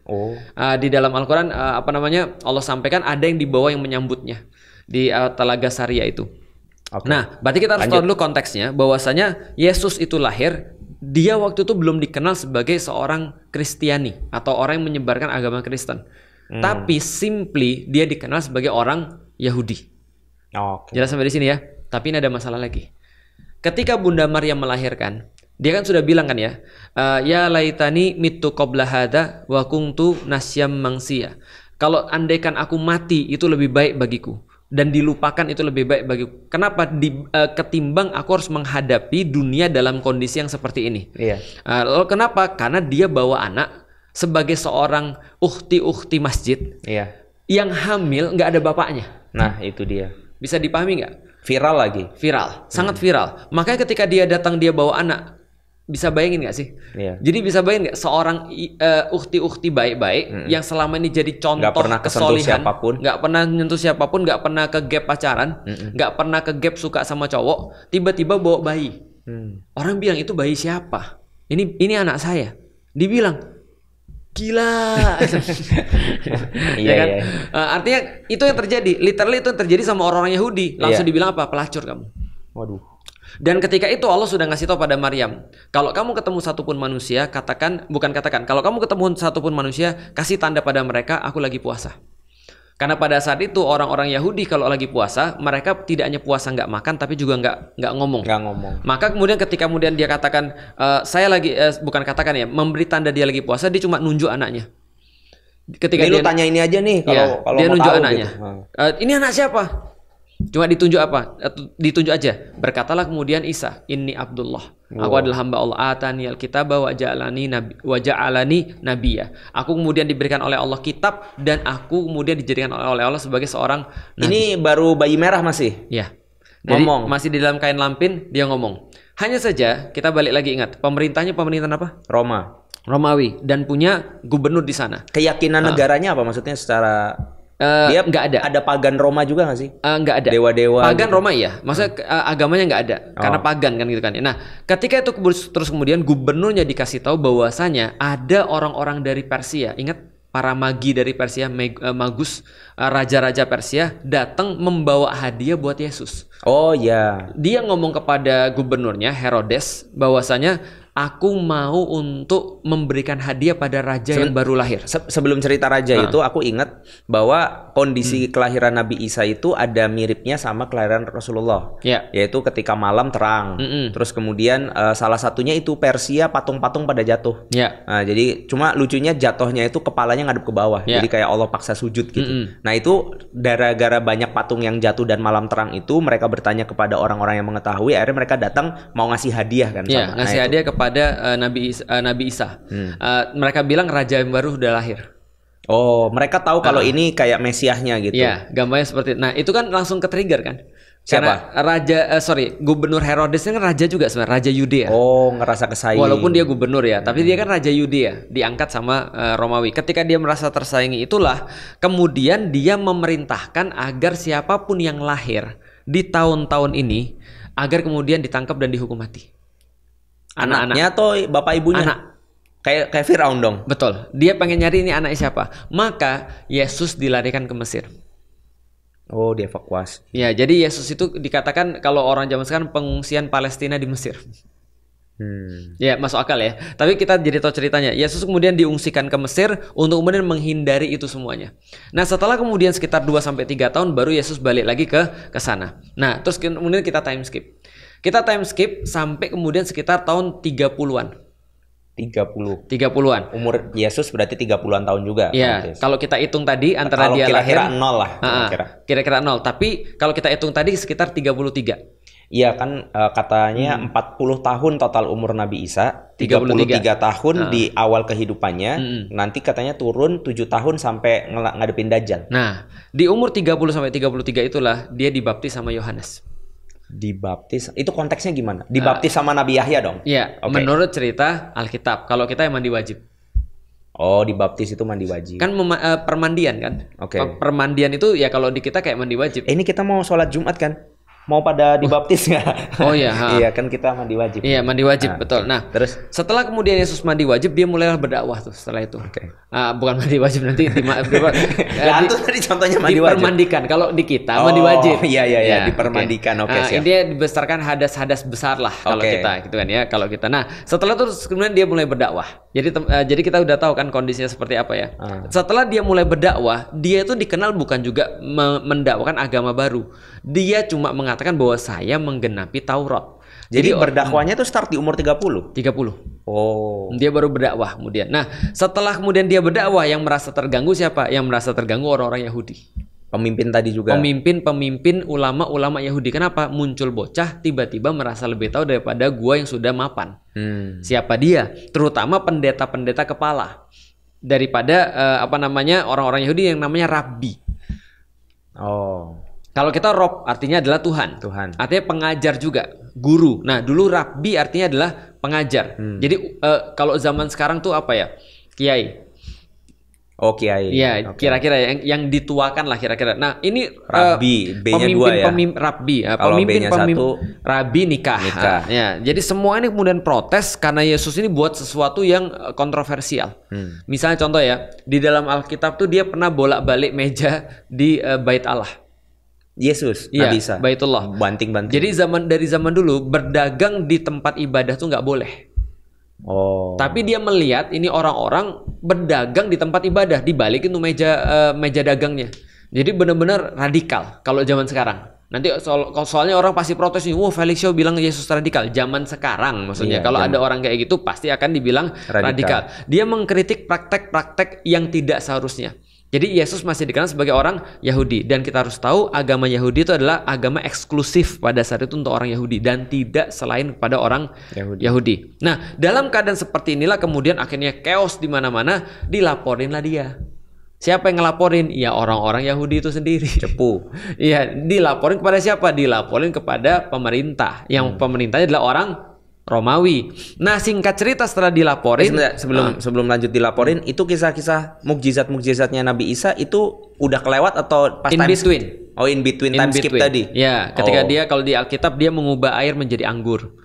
Di dalam Al-Qur'an Allah sampaikan ada yang dibawa yang menyambutnya di telaga Saria itu. Nah, berarti kita harus tahu dulu konteksnya bahwasanya Yesus itu lahir, dia waktu itu belum dikenal sebagai seorang Kristiani atau orang yang menyebarkan agama Kristen. Tapi simply dia dikenal sebagai orang Yahudi. Jelas sampai di sini ya. Tapi ini ada masalah lagi. Ketika Bunda Maryam melahirkan, dia kan sudah bilang kan ya, ya laitani mitu qabla hada wa kuntu nasyam mangsia. Kalau andaikan aku mati itu lebih baik bagiku, dan dilupakan itu lebih baik bagiku. Kenapa? Ketimbang aku harus menghadapi dunia dalam kondisi yang seperti ini. Iya. Lalu kenapa? Karena dia bawa anak sebagai seorang ukhti masjid. Iya. Yang hamil nggak ada bapaknya. Nah itu dia. Bisa dipahami nggak? Viral lagi. Viral, sangat viral. Makanya ketika dia datang dia bawa anak, bisa bayangin nggak sih? Iya. Jadi bisa bayangin nggak seorang ukhti baik-baik yang selama ini jadi contoh kesolihan, nggak pernah nyentuh siapapun, nggak pernah ke gap pacaran, nggak pernah ke gap suka sama cowok, tiba-tiba bawa bayi. Orang bilang itu bayi siapa? Ini anak saya. Dibilang gila. Ya kan? Iya. Artinya itu yang terjadi, literally itu yang terjadi sama orang-orang Yahudi. Langsung dibilang apa? Pelacur kamu. Waduh. Dan ketika itu Allah sudah ngasih tahu pada Maryam, kalau kamu ketemu satupun manusia, kalau kamu ketemu satupun manusia, kasih tanda pada mereka, aku lagi puasa. Karena pada saat itu orang-orang Yahudi kalau lagi puasa, mereka tidak hanya puasa nggak makan, tapi juga nggak ngomong. Maka kemudian ketika kemudian dia katakan, memberi tanda dia lagi puasa, dia cuma nunjuk anaknya. Ketika lu tanya ini aja nih, kalau dia mau nunjuk tahu anaknya. Gitu. Ini anak siapa? Cuma ditunjuk apa? Ditunjuk aja. Berkatalah kemudian Isa, inni Abdullah. Aku adalah hamba Allah. Atani al-kitaba wa ja'alani nabiyya. Aku kemudian diberikan oleh Allah kitab dan aku kemudian dijadikan oleh Allah sebagai seorang nabi. Ini baru bayi merah masih? Ya. Jadi masih di dalam kain lampin dia ngomong. Hanya saja kita balik lagi ingat, pemerintahan apa? Romawi dan punya gubernur di sana. Keyakinan negaranya apa maksudnya secara dia nggak ada. Ada pagan Roma juga nggak sih? Nggak ada. Dewa-dewa. Pagan gitu. Roma ya. Maksudnya agamanya nggak ada. Karena pagan kan gitu kan. Nah, ketika itu terus kemudian gubernurnya dikasih tahu bahwasanya ada orang-orang dari Persia. Ingat para magi dari Persia, Magus, raja-raja Persia datang membawa hadiah buat Yesus. Oh ya. Dia ngomong kepada gubernurnya Herodes bahwasanya aku mau untuk memberikan hadiah pada raja yang baru lahir. Sebelum cerita raja itu, aku ingat bahwa kondisi kelahiran Nabi Isa itu ada miripnya sama kelahiran Rasulullah. Yaitu ketika malam terang. Terus kemudian salah satunya itu Persia patung-patung pada jatuh. Nah, jadi cuma lucunya jatuhnya itu kepalanya ngadep ke bawah. Jadi kayak Allah paksa sujud gitu. Nah itu gara-gara banyak patung yang jatuh dan malam terang itu mereka bertanya kepada orang-orang yang mengetahui. Akhirnya mereka datang mau ngasih hadiah kan. Ngasih hadiah kepada Nabi Isa. Mereka bilang raja yang baru udah lahir. Oh, mereka tahu kalau ini kayak mesiahnya gitu. Iya, gambarnya seperti itu. Nah, itu kan langsung ke-trigger kan? Siapa? Karena Gubernur Herodes kan raja juga sebenarnya, raja Yudea. Oh, ngerasa kesaing. Walaupun dia gubernur ya, tapi dia kan raja Yudea, diangkat sama Romawi. Ketika dia merasa tersaingi itulah, kemudian dia memerintahkan agar siapapun yang lahir di tahun-tahun ini agar kemudian ditangkap dan dihukum mati. Anaknya atau bapak ibunya? Anak. Kayak Firaun dong. Betul. Dia pengen nyari ini anaknya siapa. Maka Yesus dilarikan ke Mesir. Oh, dievakuasi. Ya, jadi Yesus itu dikatakan kalau orang zaman sekarang pengungsian Palestina di Mesir. Ya, masuk akal ya. Tapi kita jadi tahu ceritanya. Yesus kemudian diungsikan ke Mesir untuk kemudian menghindari itu semuanya. Nah, setelah kemudian sekitar 2-3 tahun baru Yesus balik lagi ke sana. Nah, terus kemudian kita time skip. Kita time skip sampai kemudian sekitar tahun 30-an. 30-an. Umur Yesus berarti 30-an tahun juga. Iya, kalau kita hitung tadi antara dia kira-kira lahir 0 lah. Kira-kira 0, tapi kalau kita hitung tadi sekitar 33. Iya kan katanya 40 tahun total umur Nabi Isa, 33 tahun di awal kehidupannya, nanti katanya turun 7 tahun sampai ngadepin Dajjal. Nah, di umur 30 sampai 33 itulah dia dibaptis sama Yohanes. Dibaptis, itu konteksnya gimana? Dibaptis sama Nabi Yahya dong? Iya, menurut cerita Alkitab. Kalau kita yang mandi wajib. Oh, dibaptis itu mandi wajib. Kan permandian kan? Permandian itu ya kalau di kita kayak mandi wajib. Ini kita mau sholat Jumat kan? mau pada dibaptis nggak? Oh iya. Iya kan kita mandi wajib. Iya mandi wajib betul. Nah terus setelah kemudian Yesus mandi wajib dia mulailah berdakwah tuh setelah itu. Bukan mandi wajib nanti itu tadi contohnya mandi wajib. Dipermandikan kalau di kita mandi wajib. Iya dipermandikan. Oke. Intinya dibesarkan hadas-hadas besar lah kalau kita gitu kan ya kalau kita. Nah setelah itu kemudian dia mulai berdakwah. Jadi kita udah tahu kan kondisinya seperti apa ya. Setelah dia mulai berdakwah, dia itu dikenal bukan juga mendakwakan agama baru. Dia cuma mengatakan bahwa saya menggenapi Taurat. Jadi berdakwahnya tuh start di umur 30? 30. Oh. Dia baru berdakwah kemudian. Nah, setelah kemudian dia berdakwah, yang merasa terganggu siapa? Yang merasa terganggu orang-orang Yahudi. Pemimpin tadi juga. Pemimpin ulama-ulama Yahudi. Kenapa? Muncul bocah tiba-tiba merasa lebih tahu daripada gua yang sudah mapan. Siapa dia? Terutama pendeta-pendeta kepala. Daripada orang-orang Yahudi yang namanya rabbi. Oh. Kalau kita rob artinya adalah Tuhan. Artinya pengajar juga, guru. Nah, dulu rabbi artinya adalah pengajar. Jadi kalau zaman sekarang tuh apa ya? Kiai. Oh, kiai. Iya, kira-kira yang dituakan lah kira-kira. Nah, ini rabbi, B-nya 2 ya. Pemimpin rabbi nikah. Ya, jadi semua ini kemudian protes karena Yesus ini buat sesuatu yang kontroversial. Misalnya contoh ya, di dalam Alkitab tuh dia pernah bolak-balik meja di Bait Allah. Yesus, Nabi Isa, Baitullah, banting-banting. Jadi dari zaman dulu berdagang di tempat ibadah tuh nggak boleh. Oh. Tapi dia melihat ini orang-orang berdagang di tempat ibadah, dibalikin tuh meja dagangnya. Jadi benar-benar radikal kalau zaman sekarang. Nanti soalnya orang pasti protes nih, Felix Shaw bilang Yesus radikal. Zaman sekarang maksudnya, kalau ada orang kayak gitu pasti akan dibilang radikal. Dia mengkritik praktek-praktek yang tidak seharusnya. Jadi Yesus masih dikenal sebagai orang Yahudi, dan kita harus tahu agama Yahudi itu adalah agama eksklusif pada saat itu untuk orang Yahudi dan tidak selain kepada orang Yahudi. Nah, dalam keadaan seperti inilah kemudian akhirnya chaos di mana-mana, dilaporinlah dia. Siapa yang ngelaporin? Ya orang-orang Yahudi itu sendiri. Cepu. Iya, dilaporin kepada siapa? Dilaporin kepada pemerintah. Yang pemerintahnya adalah orang Romawi. Nah, singkat cerita setelah dilaporin, sebelum lanjut dilaporin, itu kisah-kisah mukjizat-mukjizatnya Nabi Isa itu udah kelewat atau pas in between? Oh, in between time skip tadi. Ya, ketika dia kalau di Alkitab dia mengubah air menjadi anggur.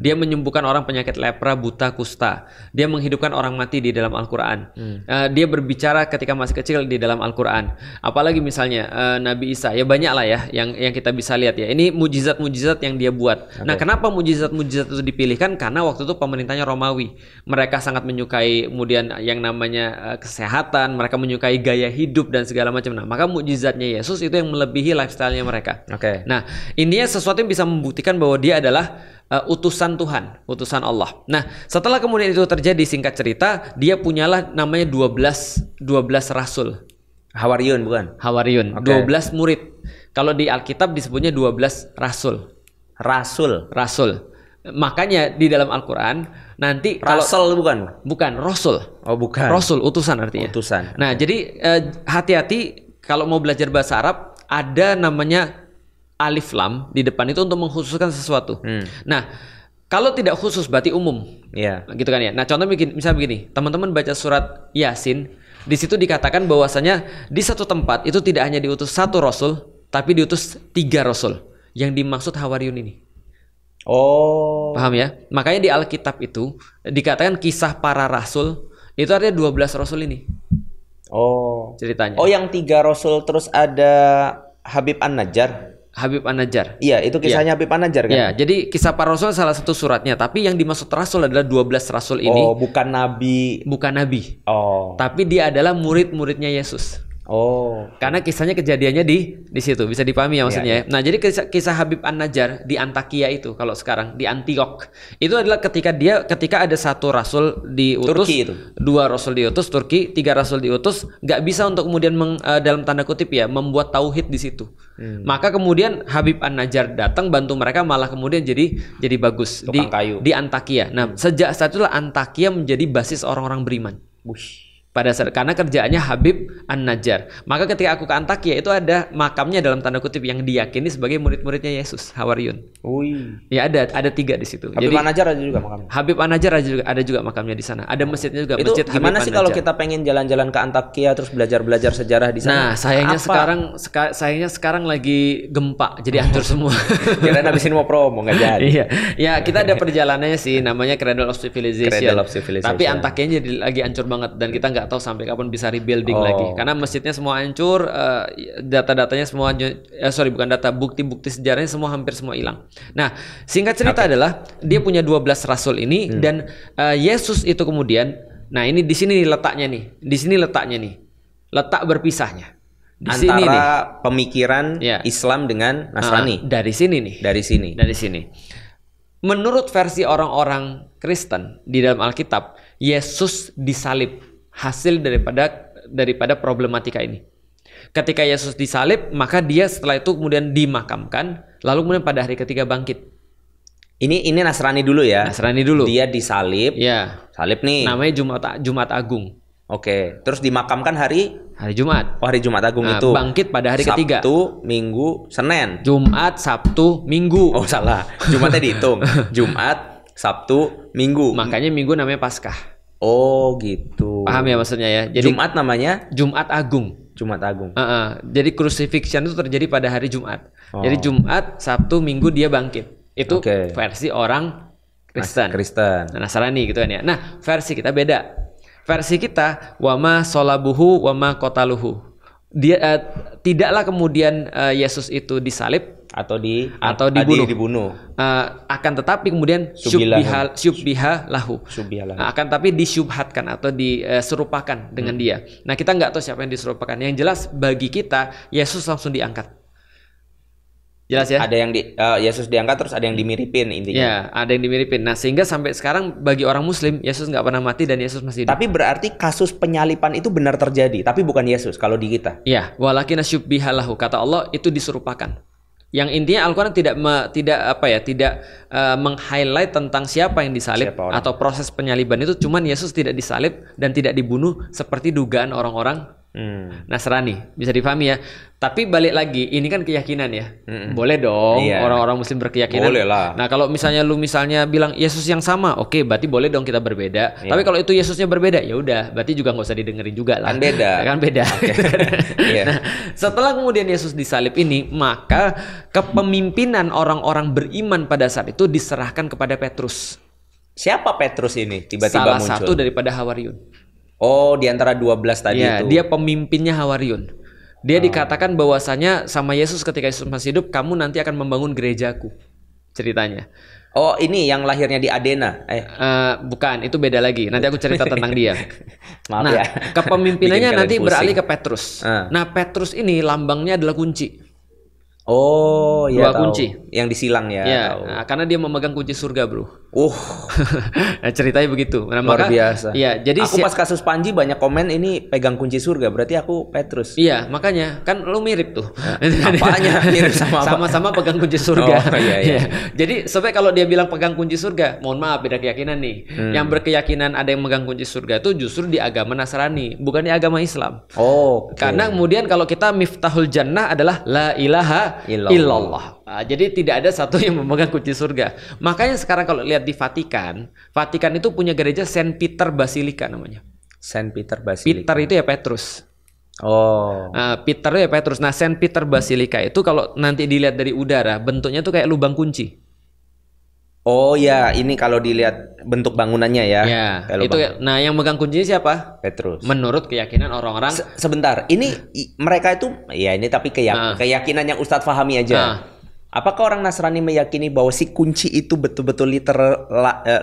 Dia menyembuhkan orang penyakit lepra, buta, kusta. Dia menghidupkan orang mati di dalam Al-Quran. Dia berbicara ketika masih kecil di dalam Al-Quran. Apalagi misalnya Nabi Isa, ya banyak lah ya yang kita bisa lihat ya. Ini mujizat-mujizat yang dia buat. Nah, kenapa mujizat-mujizat itu dipilihkan? Karena waktu itu pemerintahnya Romawi. Mereka sangat menyukai kemudian yang namanya kesehatan. Mereka menyukai gaya hidup dan segala macam. Nah, maka mujizatnya Yesus itu yang melebihi lifestyle-nya mereka. Nah, intinya sesuatu yang bisa membuktikan bahwa dia adalah utusan Tuhan, utusan Allah. Nah, setelah kemudian itu terjadi, singkat cerita, dia punyalah namanya 12 rasul. Hawariyun bukan? Hawariyun, 12 murid. Kalau di Alkitab disebutnya 12 rasul. Rasul. Makanya di dalam Al-Qur'an nanti rasul bukan? Bukan, rasul. Oh, bukan. Rasul, utusan artinya. Utusan. Nah, jadi hati-hati kalau mau belajar bahasa Arab, ada namanya alif lam di depan itu untuk mengkhususkan sesuatu. Nah, kalau tidak khusus berarti umum. Gitu kan ya. Nah, contoh misalnya begini, teman-teman baca surat Yasin, di situ dikatakan bahwasanya di satu tempat itu tidak hanya diutus satu rasul, tapi diutus 3 rasul. Yang dimaksud Hawariyun ini. Oh. Paham ya? Makanya di Alkitab itu dikatakan kisah para rasul, itu artinya 12 rasul ini. Oh. Ceritanya. Oh, yang 3 rasul terus ada Habib An-Najjar. Iya, itu kisahnya Habib An-Najjar kan? Iya, jadi kisah para rasul salah satu suratnya, tapi yang dimaksud rasul adalah 12 rasul ini. Oh, bukan nabi. Oh. Tapi dia adalah murid-muridnya Yesus. Oh. Karena kisahnya kejadiannya di situ, bisa dipahami ya maksudnya. Nah, jadi kisah Habib An-Najjar di Antakia itu, kalau sekarang di Antiok, itu adalah ketika ada satu rasul diutus, Turki itu. 2 rasul diutus Turki, 3 rasul diutus, nggak bisa untuk kemudian dalam tanda kutip ya membuat tauhid di situ. Maka kemudian Habib An-Najjar datang bantu mereka, malah kemudian jadi bagus di Antakia. Nah, sejak saat itulah Antakia menjadi basis orang-orang beriman. karena kerjaannya Habib An-Najjar. Maka ketika aku ke Antakya itu ada makamnya dalam tanda kutip yang diyakini sebagai murid-muridnya Yesus, Hawariyun. Ya ada 3 di situ. Habib An-Najjar ada juga makamnya. Habib An-Najjar ada juga makamnya di sana. Ada masjidnya juga. Itu masjid gimana sih kalau kita pengen jalan-jalan ke Antakya terus belajar sejarah di sana? Nah, sayangnya sekarang lagi gempa, jadi hancur semua. Kirain habisin mau promo nggak jadi. Iya, ya kita ada perjalanannya sih, namanya Cradle of Civilization. Tapi Antakyanya jadi lagi hancur banget dan kita nggak tahu sampai kapan bisa rebuilding lagi. Karena masjidnya semua hancur, data-datanya semua, bukan data, bukti-bukti sejarahnya hampir semua hilang. Nah, singkat cerita adalah dia punya 12 rasul ini dan Yesus itu kemudian, nah ini di sini letaknya nih, letak berpisahnya. Di antara sini nih, pemikiran Islam dengan Nasrani. Dari sini. Menurut versi orang-orang Kristen di dalam Alkitab, Yesus disalib, hasil daripada problematika ini. Ketika Yesus disalib, maka dia setelah itu kemudian dimakamkan, lalu kemudian pada hari ketiga bangkit. Ini Nasrani dulu ya. Nasrani dulu. Dia disalib. Ya. Salib nih. Namanya Jumat Agung. Oke. Terus dimakamkan hari Jumat. Oh, hari Jumat Agung itu. Bangkit pada hari ketiga. Sabtu, Minggu, Senin. Jumat, Sabtu, Minggu. Oh, salah. Jumatnya dihitung. Jumat, Sabtu, Minggu. Makanya Minggu namanya Paskah. Oh, gitu. Paham ya maksudnya ya? Jadi Jumat namanya Jumat Agung. Jumat Agung. Jadi crucifixion itu terjadi pada hari Jumat. Jadi Jumat, Sabtu, Minggu dia bangkit. Itu versi orang Kristen. Nasrani gitu kan ya. Nah, versi kita beda. Versi kita wama solabuhu wama kotaluhu. Dia tidaklah kemudian Yesus itu disalib atau dibunuh. Akan tetapi kemudian syubbiha lahu. Akan tapi disyubhatkan atau diserupakan dengan dia. Nah, kita nggak tahu siapa yang diserupakan. Yang jelas bagi kita Yesus langsung diangkat. Jelas ya? Ada yang Yesus diangkat, terus ada yang dimiripin intinya. Ya, ada yang dimiripin. Nah, sehingga sampai sekarang bagi orang Muslim Yesus nggak pernah mati dan Yesus masih hidup. Tapi berarti kasus penyalipan itu benar terjadi, tapi bukan Yesus kalau di kita. Ya, walakin syubbiha lahu, kata Allah itu diserupakan. Yang intinya Al-Quran tidak meng-highlight tentang siapa yang disalib atau proses penyaliban itu, cuman Yesus tidak disalib dan tidak dibunuh seperti dugaan orang-orang Nasrani. Bisa dipahami ya. Tapi balik lagi, ini kan keyakinan ya. Boleh dong orang-orang Muslim berkeyakinan. Boleh lah. Nah, kalau misalnya lu bilang Yesus yang sama, oke, berarti boleh dong kita berbeda. Tapi kalau itu Yesusnya berbeda, ya udah, berarti juga nggak usah didengerin juga lah. Kan beda. Nah, setelah kemudian Yesus disalib ini, maka kepemimpinan orang-orang beriman pada saat itu diserahkan kepada Petrus. Siapa Petrus ini? Tiba-tiba muncul. Salah satu daripada Hawariyun. Oh, di antara 12 tadi itu. Dia pemimpinnya Hawariyun. Dia dikatakan bahwasanya sama Yesus ketika Yesus masih hidup, kamu nanti akan membangun gerejaku. Ceritanya. Oh, ini yang lahirnya di Adena. Bukan, itu beda lagi. Nanti aku cerita tentang dia. Maaf ya. Kepemimpinannya nanti beralih ke Petrus. Nah, Petrus ini lambangnya adalah kunci. Oh, iya, dua kunci yang disilang ya. Nah, karena dia memegang kunci surga, bro. Nah, ceritanya begitu. Nah, luar biasa. Iya, jadi aku pas kasus Panji banyak komen ini pegang kunci surga, berarti aku Petrus. Iya, makanya kan lu mirip tuh. Apanya mirip sama-sama pegang kunci surga. Oh, iya. Jadi sampai kalau dia bilang pegang kunci surga, mohon maaf beda keyakinan nih. Yang berkeyakinan ada yang megang kunci surga itu justru di agama Nasrani, bukan di agama Islam. Karena kemudian kalau kita miftahul jannah adalah la ilaha illallah. Jadi tidak ada satu yang memegang kunci surga. Makanya sekarang kalau lihat di Vatikan itu punya gereja Saint Peter Basilica namanya. Saint Peter Basilica. Peter itu ya Petrus. Peter itu ya Petrus. Nah, Saint Peter Basilica itu kalau nanti dilihat dari udara bentuknya tuh kayak lubang kunci. Oh ya, ini kalau dilihat bentuk bangunannya ya. Ya, itu ya. Nah, yang megang kuncinya siapa? Petrus. Menurut keyakinan orang-orang. Sebentar, ini mereka itu ya ini tapi keyakinan yang Ustadz pahami aja. Apakah orang Nasrani meyakini bahwa si kunci itu betul-betul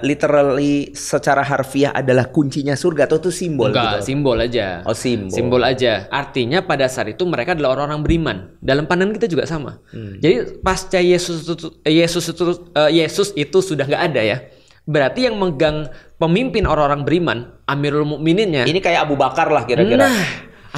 literally secara harfiah adalah kuncinya surga atau itu simbol? Enggak, gitu? Simbol aja. Oh, simbol. Simbol aja. Artinya pada saat itu mereka adalah orang-orang beriman. Dalam pandangan kita juga sama. Jadi pasca Yesus itu sudah nggak ada ya. Berarti yang megang pemimpin orang-orang beriman, Amirul Mukmininnya. Ini kayak Abu Bakar lah kira-kira. Nah,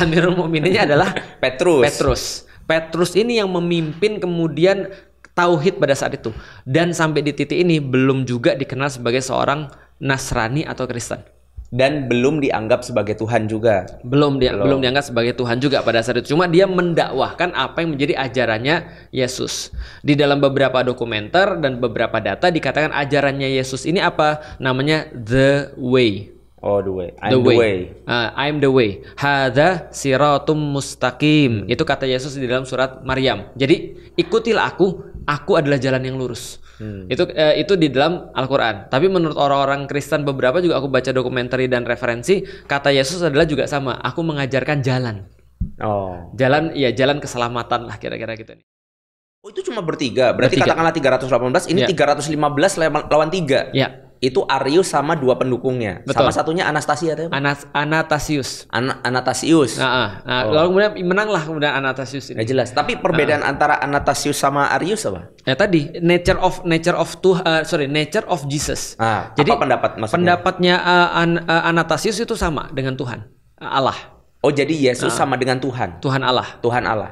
Amirul Mukmininnya adalah Petrus. Petrus ini yang memimpin kemudian tauhid pada saat itu, dan sampai di titik ini belum juga dikenal sebagai seorang Nasrani atau Kristen. Dan belum dianggap sebagai Tuhan juga. Belum dianggap sebagai Tuhan juga pada saat itu. Cuma dia mendakwahkan apa yang menjadi ajarannya Yesus. Di dalam beberapa dokumenter dan beberapa data dikatakan ajarannya Yesus ini apa? Namanya the way. Oh, the way. I'm the way. I'm the way. Hadza siratum mustaqim. Itu kata Yesus di dalam surat Maryam. Jadi ikutilah aku adalah jalan yang lurus. Itu di dalam Al-Quran. Tapi menurut orang-orang Kristen beberapa juga aku baca dokumenter dan referensi, kata Yesus adalah juga sama. Aku mengajarkan jalan. Oh. Jalan keselamatan lah kira-kira gitu. Oh, itu cuma bertiga. Berarti katakanlah 318, ini 315 lawan 3. Ya. Itu Arius sama 2 pendukungnya. Betul. Sama satunya Anastasia atau apa? Anastasius. Anastasius. Lalu kemudian menanglah kemudian Anastasius ini. Nggak jelas. Tapi perbedaan antara Anastasius sama Arius apa? Ya tadi nature of Jesus. Jadi apa maksudnya? Pendapatnya Anastasius itu sama dengan Tuhan Allah. Oh, jadi Yesus sama dengan Tuhan. Tuhan Allah.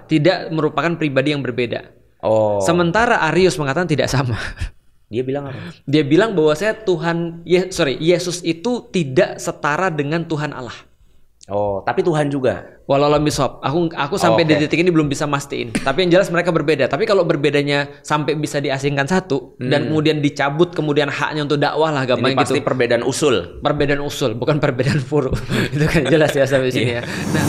Tidak merupakan pribadi yang berbeda. Oh. Sementara Arius mengatakan tidak sama. Dia bilang apa? Dia bilang bahwa Yesus itu tidak setara dengan Tuhan Allah. Oh, tapi Tuhan juga. Walau bisawab. Aku sampai di titik ini belum bisa mastiin. Tapi yang jelas mereka berbeda. Tapi kalau berbedanya sampai bisa diasingkan satu dan kemudian dicabut kemudian haknya untuk dakwah lah gampang gitu. Ini pasti perbedaan usul. Perbedaan usul, bukan perbedaan furu. Itu kan jelas ya sampai sini ya. Nah,